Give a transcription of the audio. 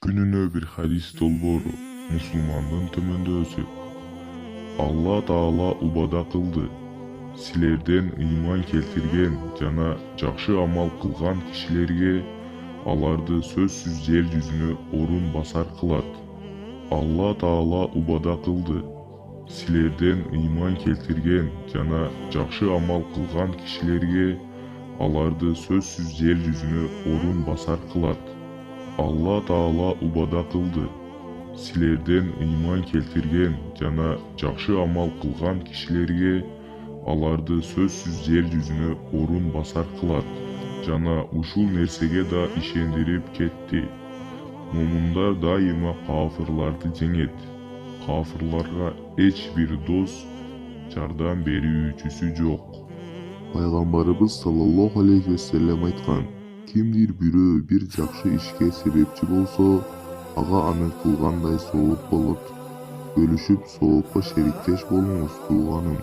Күнүнө bir hadis долбоору мусулмандын төмөндөсү. Алла Таала убада кылды. Силерден ыйман келтирген жана жакшы амал кылган кишилерге аларды сөзсүз жер жүзүнө орун басар кылат. Алла Таала убада кылды. Силерден ыйман келтирген жана жакшы амал кылган кишилерге аларды сөзсүз жер жүзүнө орун басар кылат. Алла Таала убада кылды. Силерден ыйман келтирген жана жакшы амал кылган кишилерге аларды сөзсүз жер жүзүнө орун басар кылат. Жана ушул нерсеге да ишендирип кетти. Мумундар дайыма кафырларды жеңет. Кафырларга эч бир дос, жардам берүүчүсү жок. Пайгамбарыбыз саллаллаху алейхи вассалам айткан: кимдир бирөө бир жакшы ишке себепчи болсо, ага аны кылгандай сооп болот. Бөлүшүп соопко шериктеш болуңуз тууганым.